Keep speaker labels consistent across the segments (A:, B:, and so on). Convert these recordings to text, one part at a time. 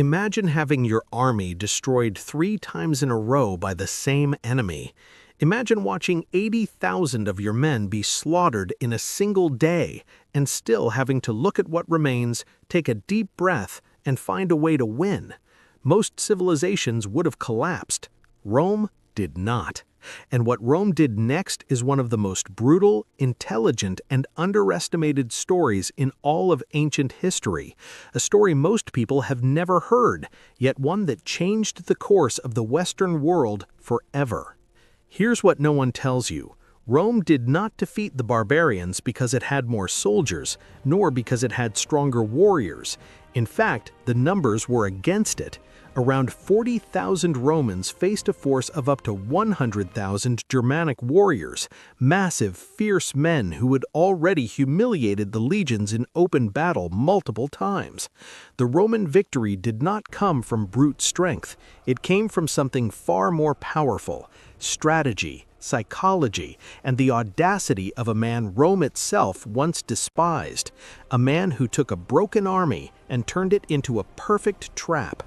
A: Imagine having your army destroyed 3 times in a row by the same enemy. Imagine watching 80,000 of your men be slaughtered in a single day and still having to look at what remains, take a deep breath, and find a way to win. Most civilizations would have collapsed. Rome did not. And what Rome did next is one of the most brutal, intelligent, and underestimated stories in all of ancient history. A story most people have never heard, yet one that changed the course of the Western world forever. Here's what no one tells you. Rome did not defeat the barbarians because it had more soldiers, nor because it had stronger warriors. In fact, the numbers were against it. Around 40,000 Romans faced a force of up to 100,000 Germanic warriors, massive, fierce men who had already humiliated the legions in open battle multiple times. The Roman victory did not come from brute strength. It came from something far more powerful: strategy, psychology, and the audacity of a man Rome itself once despised. A man who took a broken army and turned it into a perfect trap.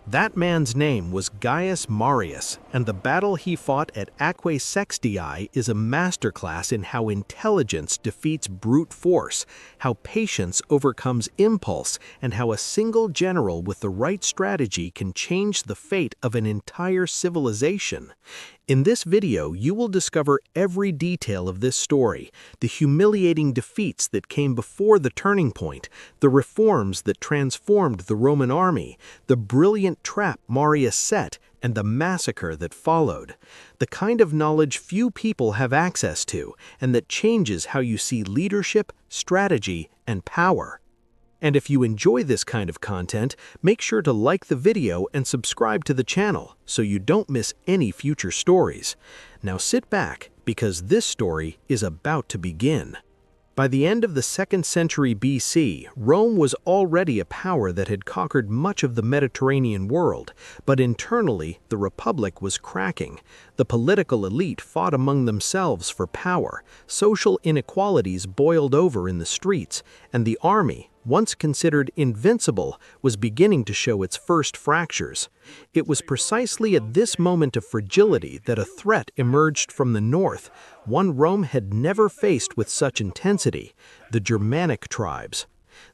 A: That man's name was Gaius Marius, and the battle he fought at Aquae Sextii is a masterclass in how intelligence defeats brute force, how patience overcomes impulse, and how a single general with the right strategy can change the fate of an entire civilization. In this video, you will discover every detail of this story, the humiliating defeats that came before the turning point, the reforms that transformed the Roman army, the brilliant trap Marius set, and the massacre that followed. The kind of knowledge few people have access to, and that changes how you see leadership, strategy, and power. And if you enjoy this kind of content, make sure to like the video and subscribe to the channel so you don't miss any future stories. Now sit back, because this story is about to begin. By the end of the 2nd century BC, Rome was already a power that had conquered much of the Mediterranean world, but internally the Republic was cracking. The political elite fought among themselves for power, social inequalities boiled over in the streets, and the army, once considered invincible, was beginning to show its first fractures. It was precisely at this moment of fragility that a threat emerged from the north, one Rome had never faced with such intensity: the Germanic tribes.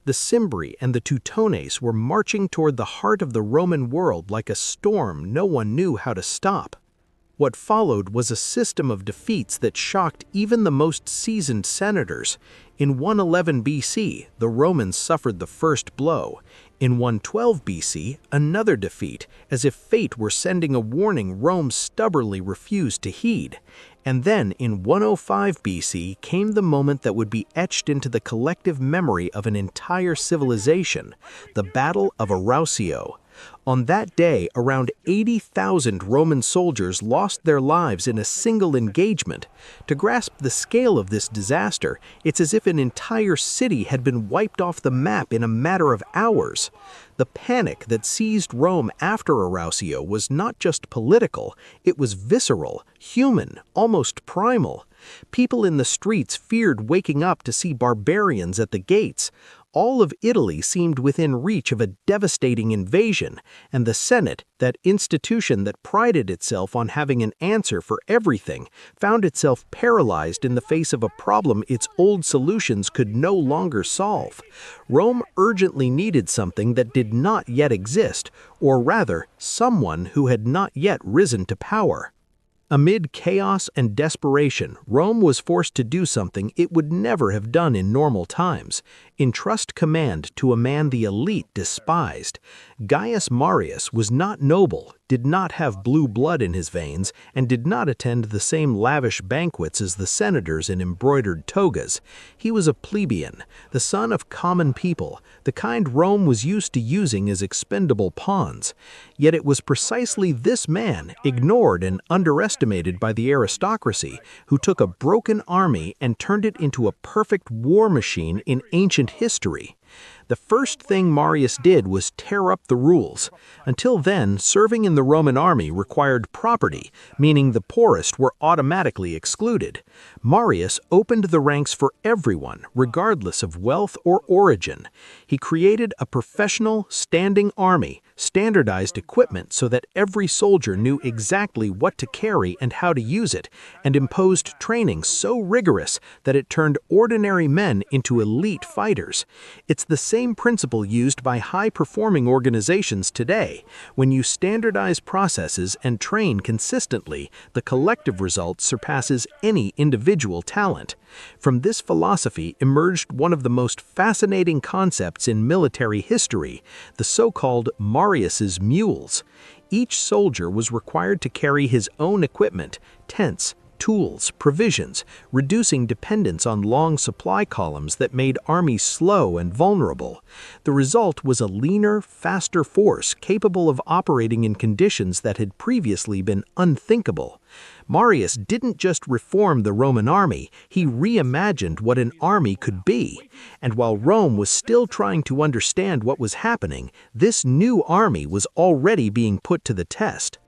A: The Cimbri and the Teutones were marching toward the heart of the Roman world like a storm no one knew how to stop. What followed was a system of defeats that shocked even the most seasoned senators. In 111 BC, the Romans suffered the first blow. In 112 BC, another defeat, as if fate were sending a warning Rome stubbornly refused to heed. And then, in 105 BC, came the moment that would be etched into the collective memory of an entire civilization: the Battle of Arausio. On that day, around 80,000 Roman soldiers lost their lives in a single engagement. To grasp the scale of this disaster, it's as if an entire city had been wiped off the map in a matter of hours. The panic that seized Rome after Arausio was not just political, it was visceral, human, almost primal. People in the streets feared waking up to see barbarians at the gates. All of Italy seemed within reach of a devastating invasion, and the Senate, that institution that prided itself on having an answer for everything, found itself paralyzed in the face of a problem its old solutions could no longer solve. Rome urgently needed something that did not yet exist, or rather, someone who had not yet risen to power. Amid chaos and desperation, Rome was forced to do something it would never have done in normal times: entrust command to a man the elite despised. Gaius Marius was not noble, did not have blue blood in his veins, and did not attend the same lavish banquets as the senators in embroidered togas. He was a plebeian, the son of common people, the kind Rome was used to using as expendable pawns. Yet it was precisely this man, ignored and underestimated by the aristocracy, who took a broken army and turned it into a perfect war machine in ancient history. The first thing Marius did was tear up the rules. Until then, serving in the Roman army required property, meaning the poorest were automatically excluded. Marius opened the ranks for everyone, regardless of wealth or origin. He created a professional, standing army, standardized equipment so that every soldier knew exactly what to carry and how to use it, and imposed training so rigorous that it turned ordinary men into elite fighters. It's the same principle used by high-performing organizations today. When you standardize processes and train consistently, the collective result surpasses any individual talent. From this philosophy emerged one of the most fascinating concepts in military history, the so-called Marius's mules. Each soldier was required to carry his own equipment, tents, tools, provisions, reducing dependence on long supply columns that made armies slow and vulnerable. The result was a leaner, faster force capable of operating in conditions that had previously been unthinkable. Marius didn't just reform the Roman army, he reimagined what an army could be. And while Rome was still trying to understand what was happening, this new army was already being put to the test.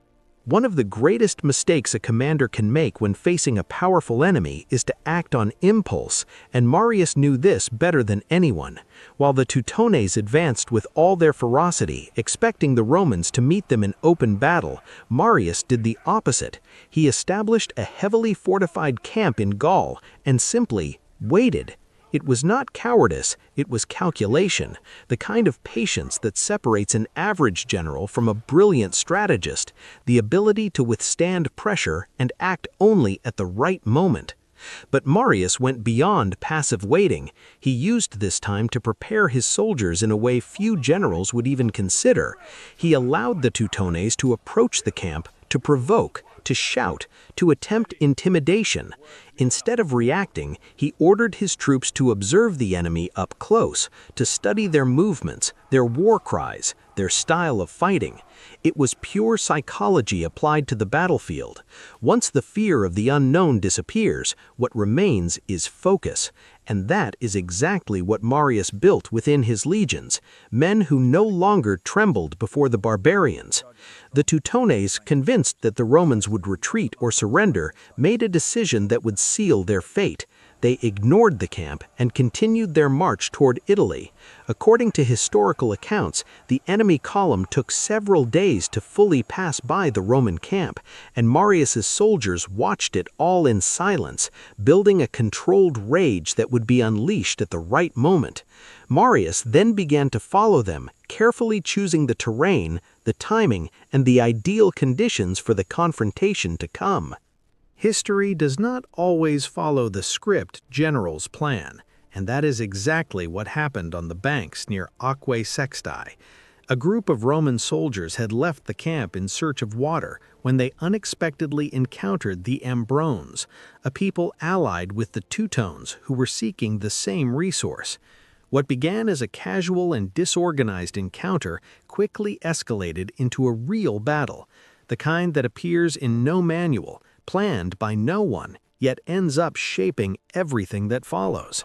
A: One of the greatest mistakes a commander can make when facing a powerful enemy is to act on impulse, and Marius knew this better than anyone. While the Teutones advanced with all their ferocity, expecting the Romans to meet them in open battle, Marius did the opposite. He established a heavily fortified camp in Gaul and simply waited. It was not cowardice, it was calculation, the kind of patience that separates an average general from a brilliant strategist, the ability to withstand pressure and act only at the right moment. But Marius went beyond passive waiting. He used this time to prepare his soldiers in a way few generals would even consider. He allowed the Teutones to approach the camp, to provoke, to shout, to attempt intimidation. Instead of reacting, he ordered his troops to observe the enemy up close, to study their movements, their war cries, their style of fighting. It was pure psychology applied to the battlefield. Once the fear of the unknown disappears, what remains is focus. And that is exactly what Marius built within his legions, men who no longer trembled before the barbarians. The Teutones, convinced that the Romans would retreat or surrender, made a decision that would seal their fate. They ignored the camp and continued their march toward Italy. According to historical accounts, the enemy column took several days to fully pass by the Roman camp, and Marius's soldiers watched it all in silence, building a controlled rage that would be unleashed at the right moment. Marius then began to follow them, carefully choosing the terrain, the timing, and the ideal conditions for the confrontation to come. History does not always follow the script generals plan, and that is exactly what happened on the banks near Aquae Sextiae. A group of Roman soldiers had left the camp in search of water when they unexpectedly encountered the Ambrones, a people allied with the Teutones who were seeking the same resource. What began as a casual and disorganized encounter quickly escalated into a real battle, the kind that appears in no manual, planned by no one, yet ends up shaping everything that follows.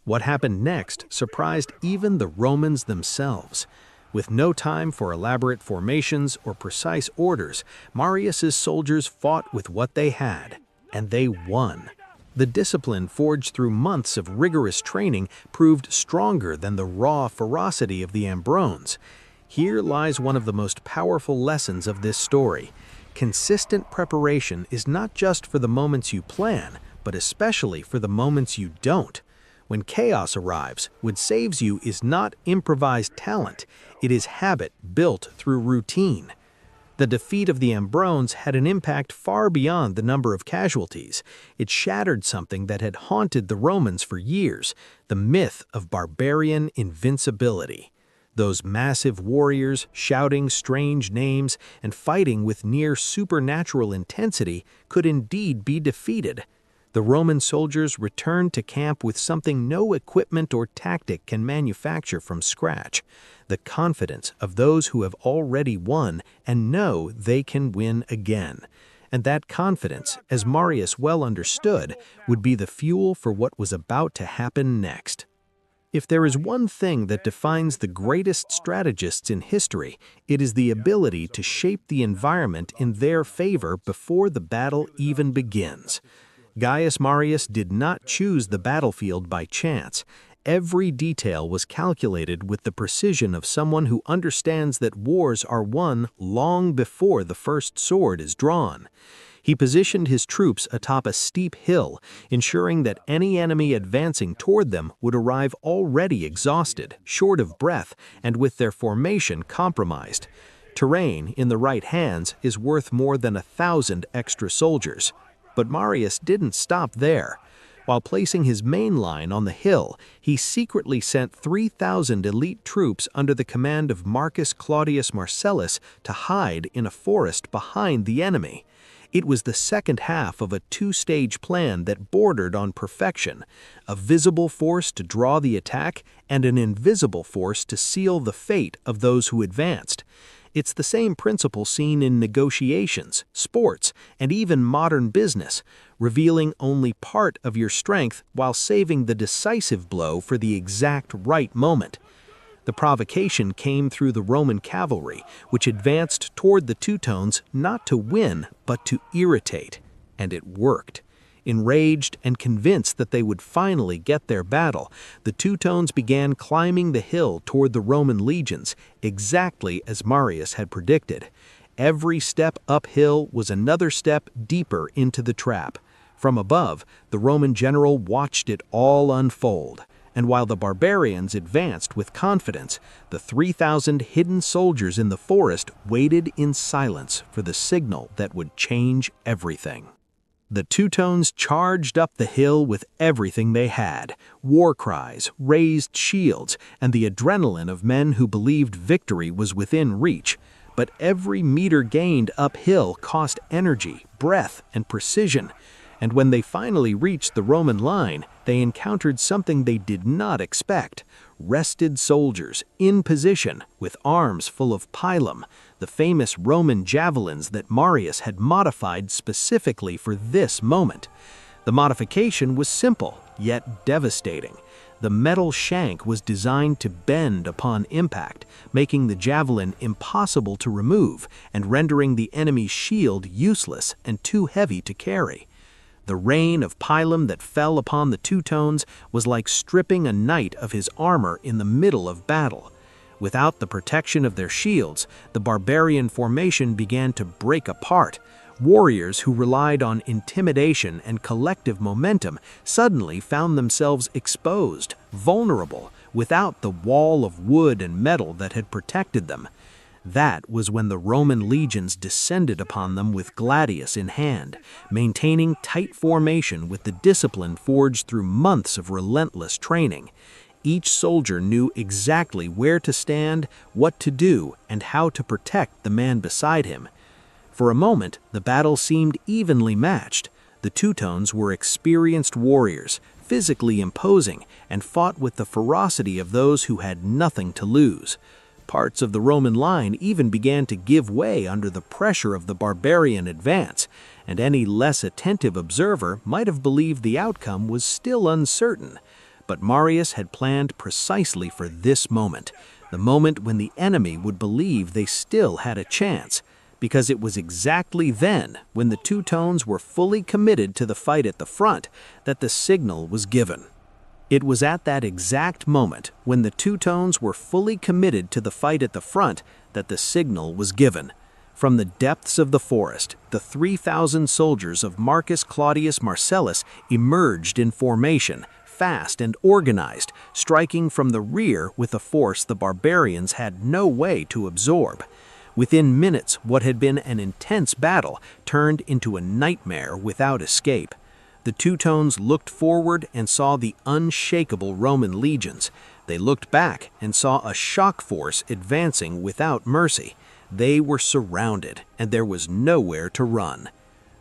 A: What happened next surprised even the Romans themselves. With no time for elaborate formations or precise orders, Marius's soldiers fought with what they had, and they won. The discipline forged through months of rigorous training proved stronger than the raw ferocity of the Ambrones. Here lies one of the most powerful lessons of this story. Consistent preparation is not just for the moments you plan, but especially for the moments you don't. When chaos arrives, what saves you is not improvised talent, it is habit built through routine. The defeat of the Ambrones had an impact far beyond the number of casualties. It shattered something that had haunted the Romans for years, the myth of barbarian invincibility. Those massive warriors, shouting strange names and fighting with near supernatural intensity, could indeed be defeated. The Roman soldiers returned to camp with something no equipment or tactic can manufacture from scratch: the confidence of those who have already won and know they can win again. And that confidence, as Marius well understood, would be the fuel for what was about to happen next. If there is one thing that defines the greatest strategists in history, it is the ability to shape the environment in their favor before the battle even begins. Gaius Marius did not choose the battlefield by chance. Every detail was calculated with the precision of someone who understands that wars are won long before the first sword is drawn. He positioned his troops atop a steep hill, ensuring that any enemy advancing toward them would arrive already exhausted, short of breath, and with their formation compromised. Terrain in the right hands is worth more than 1,000 extra soldiers. But Marius didn't stop there. While placing his main line on the hill, he secretly sent 3,000 elite troops under the command of Marcus Claudius Marcellus to hide in a forest behind the enemy. It was the second half of a two-stage plan that bordered on perfection: a visible force to draw the attack and an invisible force to seal the fate of those who advanced. It's the same principle seen in negotiations, sports, and even modern business, revealing only part of your strength while saving the decisive blow for the exact right moment. The provocation came through the Roman cavalry, which advanced toward the Teutones not to win, but to irritate. And it worked. Enraged and convinced that they would finally get their battle, the Teutones began climbing the hill toward the Roman legions, exactly as Marius had predicted. Every step uphill was another step deeper into the trap. From above, the Roman general watched it all unfold. And while the barbarians advanced with confidence, the 3,000 hidden soldiers in the forest waited in silence for the signal that would change everything. The Teutones charged up the hill with everything they had: war cries, raised shields, and the adrenaline of men who believed victory was within reach. But every meter gained uphill cost energy, breath, and precision. And when they finally reached the Roman line, they encountered something they did not expect: rested soldiers, in position, with arms full of pilum, the famous Roman javelins that Marius had modified specifically for this moment. The modification was simple, yet devastating. The metal shank was designed to bend upon impact, making the javelin impossible to remove and rendering the enemy's shield useless and too heavy to carry. The rain of pilum that fell upon the Teutones was like stripping a knight of his armor in the middle of battle. Without the protection of their shields, the barbarian formation began to break apart. Warriors who relied on intimidation and collective momentum suddenly found themselves exposed, vulnerable, without the wall of wood and metal that had protected them. That was when the Roman legions descended upon them with gladius in hand, maintaining tight formation with the discipline forged through months of relentless training. Each soldier knew exactly where to stand, what to do, and how to protect the man beside him. For a moment, the battle seemed evenly matched. The Teutones were experienced warriors, physically imposing, and fought with the ferocity of those who had nothing to lose. Parts of the Roman line even began to give way under the pressure of the barbarian advance, and any less attentive observer might have believed the outcome was still uncertain. But Marius had planned precisely for this moment, the moment when the enemy would believe they still had a chance, because it was exactly then, when the Teutones were fully committed to the fight at the front, that the signal was given. It was at that exact moment, when the Teutones were fully committed to the fight at the front, that the signal was given. From the depths of the forest, the 3,000 soldiers of Marcus Claudius Marcellus emerged in formation, fast and organized, striking from the rear with a force the barbarians had no way to absorb. Within minutes, what had been an intense battle turned into a nightmare without escape. The Teutones looked forward and saw the unshakable Roman legions. They looked back and saw a shock force advancing without mercy. They were surrounded, and there was nowhere to run.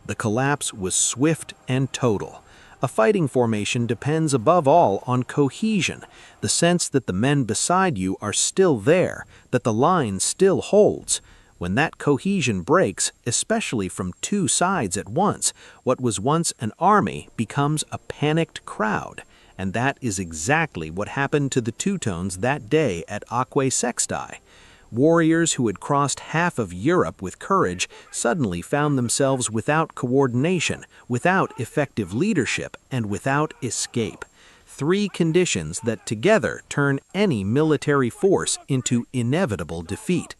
A: The collapse was swift and total. A fighting formation depends above all on cohesion, the sense that the men beside you are still there, that the line still holds. When that cohesion breaks, especially from two sides at once, what was once an army becomes a panicked crowd. And that is exactly what happened to the Teutones that day at Aquae Sextiae. Warriors who had crossed half of Europe with courage suddenly found themselves without coordination, without effective leadership, and without escape. Three conditions that together turn any military force into inevitable defeat.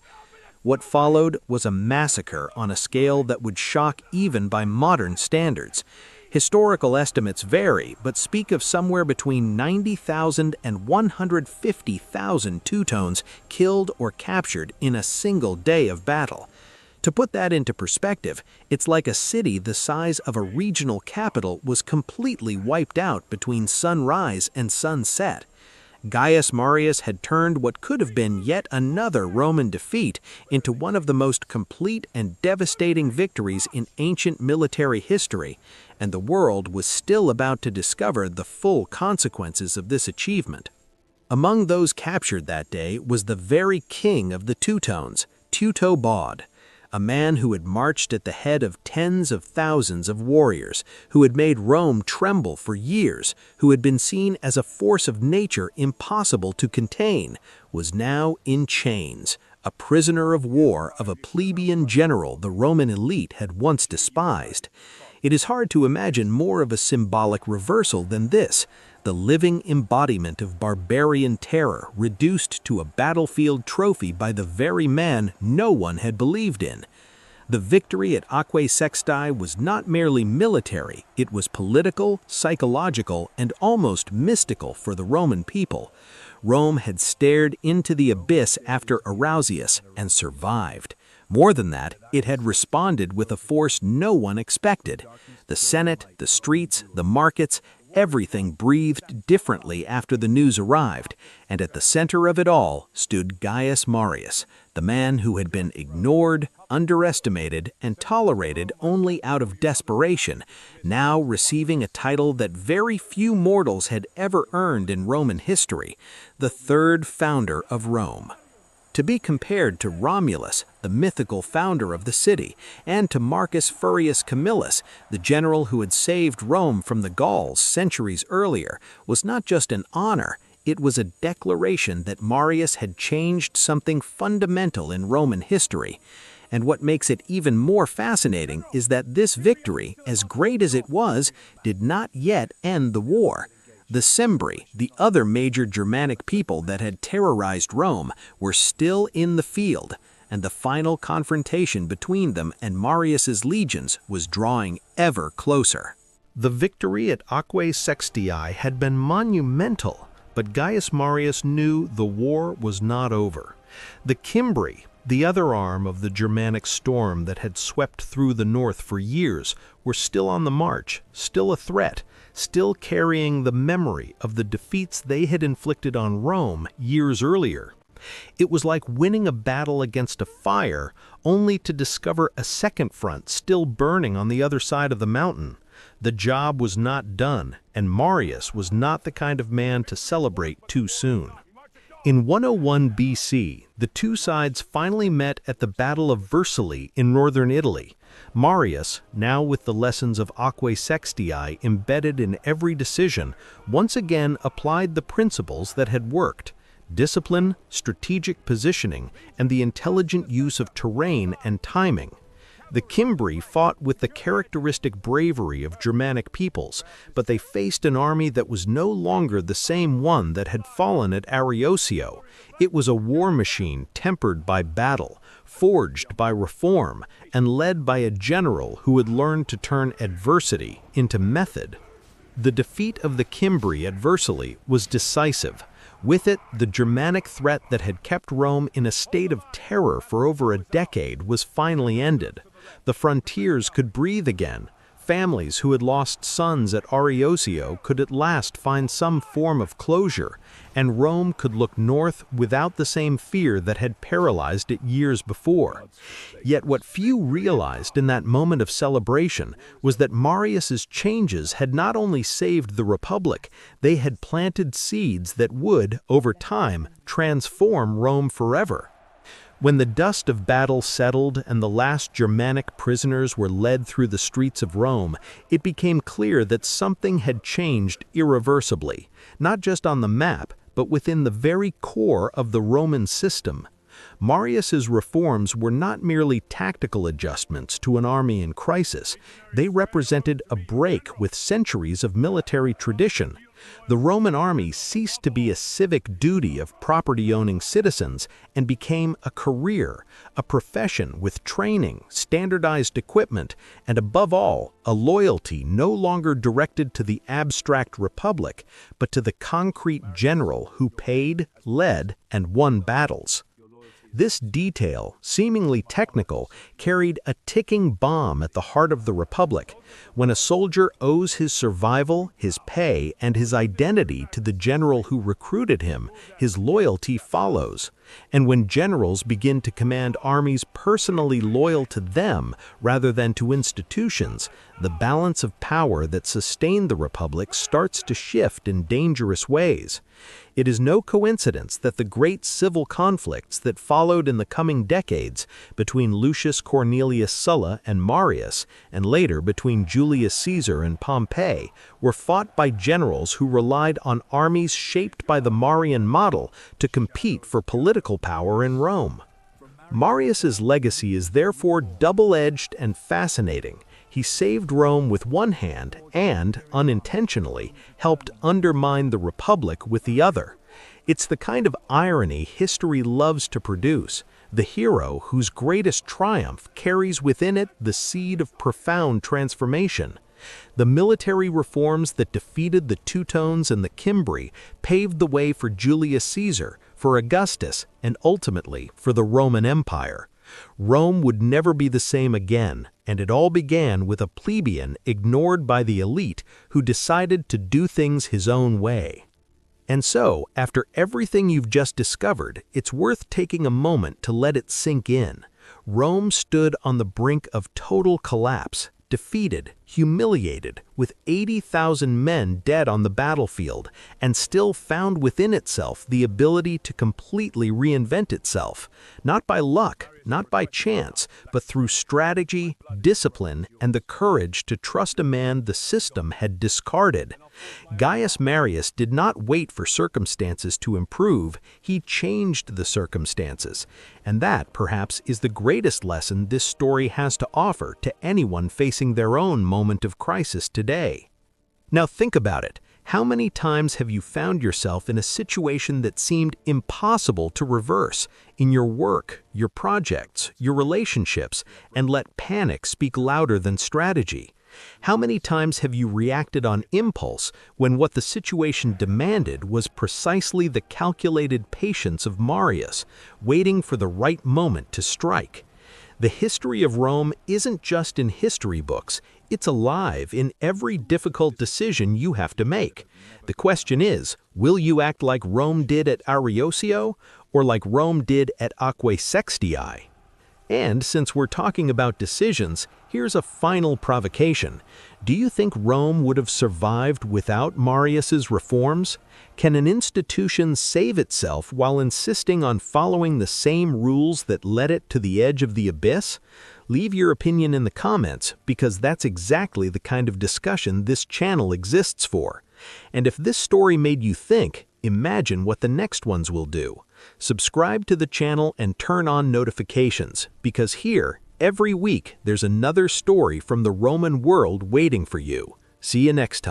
A: What followed was a massacre on a scale that would shock even by modern standards. Historical estimates vary, but speak of somewhere between 90,000 and 150,000 Teutones killed or captured in a single day of battle. To put that into perspective, it's like a city the size of a regional capital was completely wiped out between sunrise and sunset. Gaius Marius had turned what could have been yet another Roman defeat into one of the most complete and devastating victories in ancient military history, and the world was still about to discover the full consequences of this achievement. Among those captured that day was the very king of the Teutones, Teutobod, a man who had marched at the head of tens of thousands of warriors, who had made Rome tremble for years, who had been seen as a force of nature impossible to contain, was now in chains, a prisoner of war of a plebeian general the Roman elite had once despised. It is hard to imagine more of a symbolic reversal than this, the living embodiment of barbarian terror reduced to a battlefield trophy by the very man no one had believed in. The victory at Aquae Sextiae was not merely military, it was political, psychological, and almost mystical for the Roman people. Rome had stared into the abyss after Arausius and survived. More than that, it had responded with a force no one expected. The Senate, the streets, the markets, everything breathed differently after the news arrived, and at the center of it all stood Gaius Marius, the man who had been ignored, underestimated, and tolerated only out of desperation, now receiving a title that very few mortals had ever earned in Roman history, the third founder of Rome. To be compared to Romulus, the mythical founder of the city, and to Marcus Furius Camillus, the general who had saved Rome from the Gauls centuries earlier, was not just an honor, it was a declaration that Marius had changed something fundamental in Roman history. And what makes it even more fascinating is that this victory, as great as it was, did not yet end the war. The Cimbri, the other major Germanic people that had terrorized Rome, were still in the field, and the final confrontation between them and Marius's legions was drawing ever closer. The victory at Aquae Sextiae had been monumental, but Gaius Marius knew the war was not over. The Cimbri, the other arm of the Germanic storm that had swept through the north for years, were still on the march, still a threat, still carrying the memory of the defeats they had inflicted on Rome years earlier. It was like winning a battle against a fire, only to discover a second front still burning on the other side of the mountain. The job was not done, and Marius was not the kind of man to celebrate too soon. In 101 BC, the two sides finally met at the Battle of Vercelli in northern Italy. Marius, now with the lessons of Aquae Sextiae embedded in every decision, once again applied the principles that had worked: discipline, strategic positioning, and the intelligent use of terrain and timing. The Cimbri fought with the characteristic bravery of Germanic peoples, but they faced an army that was no longer the same one that had fallen at Ariosio. It was a war machine tempered by battle, forged by reform, and led by a general who had learned to turn adversity into method. The defeat of the Cimbri at Vercelli was decisive. With it, the Germanic threat that had kept Rome in a state of terror for over a decade was finally ended. The frontiers could breathe again. Families who had lost sons at Ariosio could at last find some form of closure, and Rome could look north without the same fear that had paralyzed it years before. Yet what few realized in that moment of celebration was that Marius's changes had not only saved the Republic, they had planted seeds that would, over time, transform Rome forever. When the dust of battle settled and the last Germanic prisoners were led through the streets of Rome, it became clear that something had changed irreversibly, not just on the map, but within the very core of the Roman system. Marius's reforms were not merely tactical adjustments to an army in crisis. They represented a break with centuries of military tradition. The Roman army ceased to be a civic duty of property-owning citizens and became a career, a profession with training, standardized equipment, and above all, a loyalty no longer directed to the abstract republic, but to the concrete general who paid, led, and won battles. This detail, seemingly technical, carried a ticking bomb at the heart of the Republic. When a soldier owes his survival, his pay, and his identity to the general who recruited him, his loyalty follows. And when generals begin to command armies personally loyal to them rather than to institutions, the balance of power that sustained the Republic starts to shift in dangerous ways. It is no coincidence that the great civil conflicts that followed in the coming decades between Lucius Cornelius Sulla and Marius, and later between Julius Caesar and Pompey, were fought by generals who relied on armies shaped by the Marian model to compete for political power in Rome. Marius's legacy is therefore double-edged and fascinating. He saved Rome with one hand and, unintentionally, helped undermine the Republic with the other. It's the kind of irony history loves to produce, the hero whose greatest triumph carries within it the seed of profound transformation. The military reforms that defeated the Teutones and the Cimbri paved the way for Julius Caesar, for Augustus, and ultimately for the Roman Empire. Rome would never be the same again, and it all began with a plebeian ignored by the elite who decided to do things his own way. And so, after everything you've just discovered, it's worth taking a moment to let it sink in. Rome stood on the brink of total collapse, defeated, humiliated, with 80,000 men dead on the battlefield, and still found within itself the ability to completely reinvent itself, not by luck, not by chance, but through strategy, discipline, and the courage to trust a man the system had discarded. Gaius Marius did not wait for circumstances to improve, he changed the circumstances. And that, perhaps, is the greatest lesson this story has to offer to anyone facing their own moment of crisis today. Now think about it. How many times have you found yourself in a situation that seemed impossible to reverse in your work, your projects, your relationships, and let panic speak louder than strategy? How many times have you reacted on impulse when what the situation demanded was precisely the calculated patience of Marius, waiting for the right moment to strike? The history of Rome isn't just in history books, it's alive in every difficult decision you have to make. The question is, will you act like Rome did at Ariosio, or like Rome did at Aquae Sextii? And since we're talking about decisions, here's a final provocation. Do you think Rome would have survived without Marius's reforms? Can an institution save itself while insisting on following the same rules that led it to the edge of the abyss? Leave your opinion in the comments, because that's exactly the kind of discussion this channel exists for. And if this story made you think, imagine what the next ones will do. Subscribe to the channel and turn on notifications, because here, every week, there's another story from the Roman world waiting for you. See you next time.